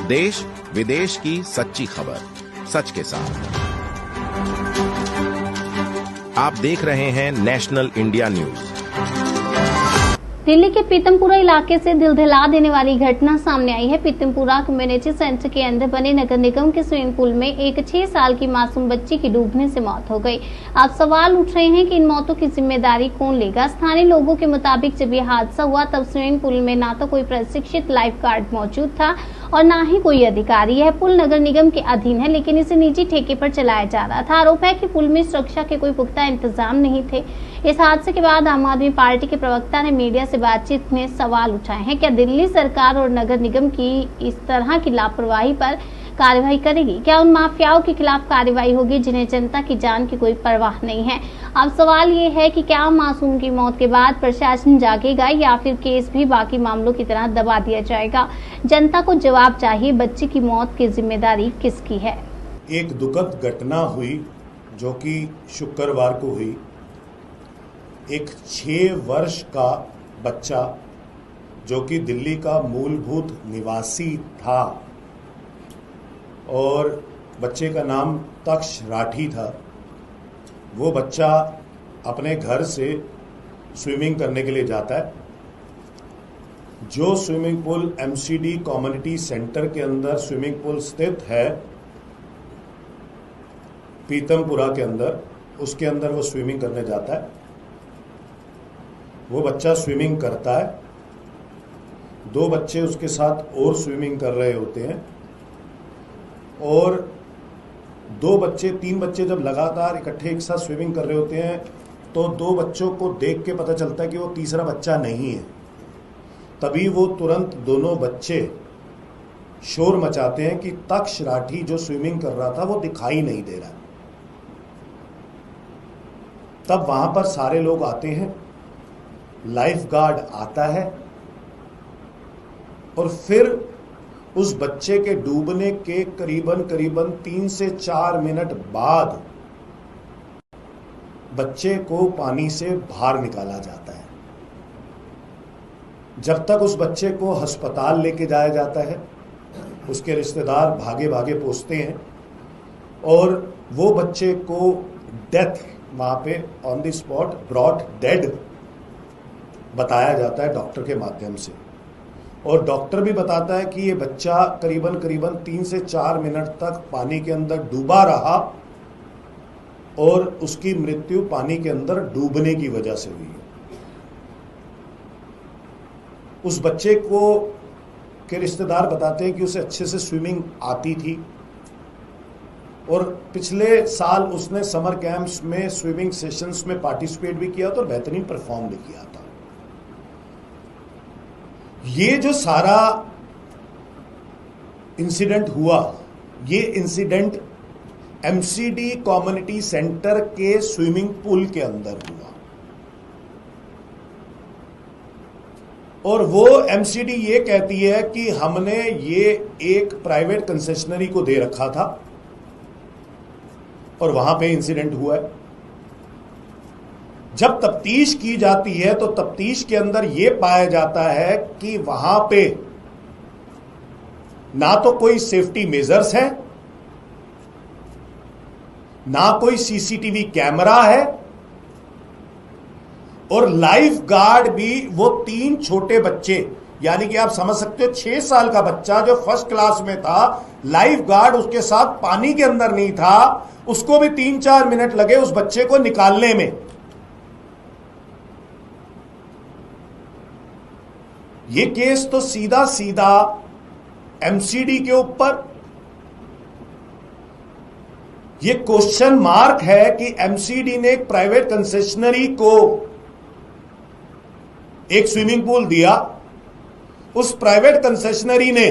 देश विदेश की सच्ची खबर सच के साथ। आप देख रहे हैं नेशनल इंडिया न्यूज। दिल्ली के पीतमपुरा इलाके से दिल दहला देने वाली घटना सामने आई है। पीतमपुरा कम्युनिटी सेंटर के अंदर बने नगर निगम के स्विमिंग पूल में एक 6 साल की मासूम बच्ची की डूबने से मौत हो गई। अब सवाल उठ रहे हैं कि इन मौतों की जिम्मेदारी कौन लेगा। स्थानीय लोगों के मुताबिक जब यह हादसा हुआ तब स्विमिंग पूल में ना तो कोई प्रशिक्षित लाइफ गार्ड मौजूद था और ना ही कोई अधिकारी। यह पुल नगर निगम के अधीन है, लेकिन इसे निजी ठेके पर चलाया जा रहा था। आरोप है कि पुल में सुरक्षा के कोई पुख्ता इंतजाम नहीं थे। इस हादसे के बाद आम आदमी पार्टी के प्रवक्ता ने मीडिया से बातचीत में सवाल उठाए हैं। क्या दिल्ली सरकार और नगर निगम की इस तरह की लापरवाही पर कार्रवाई करेगी? क्या उन माफियाओं के खिलाफ कार्रवाई होगी जिन्हें जनता की जान की कोई परवाह नहीं है? अब सवाल ये है कि क्या मासूम की मौत के बाद प्रशासन जागेगा या फिर केस भी बाकी मामलों की तरह दबा दिया जाएगा? जनता को जवाब चाहिए। बच्ची की मौत की जिम्मेदारी किसकी है? एक दुखद घटना हुई जो कि शुक्रवार को हुई। एक 6 वर्ष का बच्चा जो कि दिल्ली का मूलभूत निवासी था और बच्चे का नाम तक्ष राठी था, वो बच्चा अपने घर से स्विमिंग करने के लिए जाता है। जो swimming pool MCD community centre के अंदर स्विमिंग पूल स्थित है पीतमपुरा के अंदर, उसके अंदर वो स्विमिंग करने जाता है। वो बच्चा स्विमिंग करता है। 2 बच्चे उसके साथ और स्विमिंग कर रहे होते हैं और 3 बच्चे जब लगातार इकट्ठे एक साथ स्विमिंग कर रहे होते हैं तो 2 बच्चों को देख के पता चलता है कि वो तीसरा बच्चा नहीं है। तभी वो तुरंत दोनों बच्चे शोर मचाते हैं कि तक्ष राठी जो स्विमिंग कर रहा था वो दिखाई नहीं दे रहा। तब वहां पर सारे लोग आते हैं, लाइफ गार्ड आता है और फिर उस बच्चे के डूबने के करीबन 3 से 4 मिनट बाद बच्चे को पानी से बाहर निकाला जाता है। जब तक उस बच्चे को अस्पताल लेके जाया जाता है, उसके रिश्तेदार भागे भागे पहुंचते हैं और वो बच्चे को डेथ वहां पे on the spot brought dead बताया जाता है डॉक्टर के माध्यम से। और डॉक्टर भी बताता है कि ये बच्चा करीबन 3 से 4 मिनट तक पानी के अंदर डूबा रहा और उसकी मृत्यु पानी के अंदर डूबने की वजह से हुई। उस बच्चे को के रिश्तेदार बताते हैं कि उसे अच्छे से स्विमिंग आती थी और पिछले साल उसने समर कैंप्स में स्विमिंग सेशंस में पार्टिसिपेट भी किया था और बेहतरीन परफॉर्म भी किया था। ये जो सारा इंसिडेंट हुआ, ये इंसिडेंट एमसीडी कम्युनिटी सेंटर के स्विमिंग पूल के अंदर हुआ और वो एमसीडी ये कहती है कि हमने ये एक प्राइवेट कंसेशनरी को दे रखा था और वहां पे इंसिडेंट हुआ है। जब तफ्तीश की जाती है तो तफ्तीश के अंदर यह पाया जाता है कि वहां पे ना तो कोई सेफ्टी मेजर्स है, ना कोई सीसीटीवी कैमरा है और लाइफ गार्ड भी वो 3 छोटे बच्चे, यानी कि आप समझ सकते हो 6 साल का बच्चा जो फर्स्ट क्लास में था, लाइफ गार्ड उसके साथ पानी के अंदर नहीं था, उसको भी 3-4 मिनट लगे उस बच्चे को निकालने में। ये केस तो सीधा एमसीडी के ऊपर, ये क्वेश्चन मार्क है कि एमसीडी ने एक प्राइवेट कंसेशनरी को एक स्विमिंग पूल दिया, उस प्राइवेट कंसेशनरी ने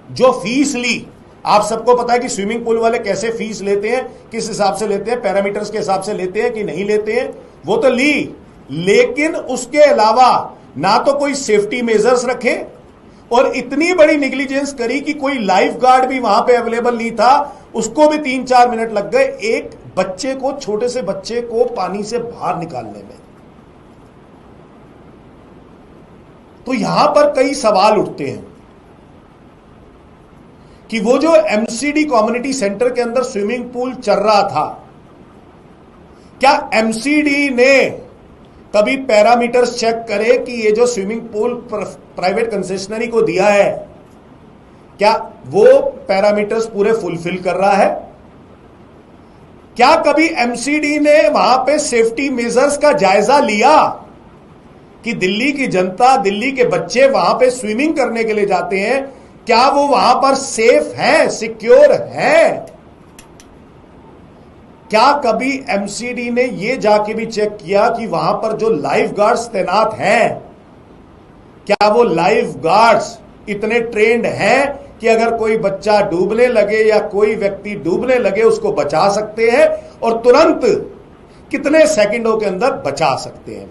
जो फीस ली, आप सबको पता है कि स्विमिंग पूल वाले कैसे फीस लेते हैं, किस हिसाब से लेते हैं, पैरामीटर्स के हिसाब से लेते हैं कि नहीं लेते हैं, वो तो ली, लेकिन उसके अलावा ना तो कोई सेफ्टी मेजर्स रखे और इतनी बड़ी नेग्लिजेंस करी कि कोई लाइफ गार्ड भी वहां पे अवेलेबल नहीं था, उसको भी 3-4 मिनट लग गए एक बच्चे को, छोटे से बच्चे को पानी से बाहर निकालने में। तो यहां पर कई सवाल उठते हैं कि वो जो एमसीडी कम्युनिटी सेंटर के अंदर स्विमिंग पूल चल रहा था, क्या एमसीडी ने कभी पैरामीटर्स चेक करे कि ये जो स्विमिंग पूल प्राइवेट कंसेशनरी को दिया है, क्या वो पैरामीटर्स पूरे फुलफिल कर रहा है? क्या कभी एमसीडी ने वहां पे सेफ्टी मेजर्स का जायजा लिया कि दिल्ली की जनता, दिल्ली के बच्चे वहां पे स्विमिंग करने के लिए जाते हैं, क्या वो वहां पर सेफ है, सिक्योर है? क्या कभी एमसीडी ने ये जाके भी चेक किया कि वहां पर जो लाइफ गार्ड्स तैनात हैं, क्या वो लाइफ गार्ड्स इतने ट्रेंड हैं कि अगर कोई बच्चा डूबने लगे या कोई व्यक्ति डूबने लगे उसको बचा सकते हैं और तुरंत कितने सेकंडों के अंदर बचा सकते हैं?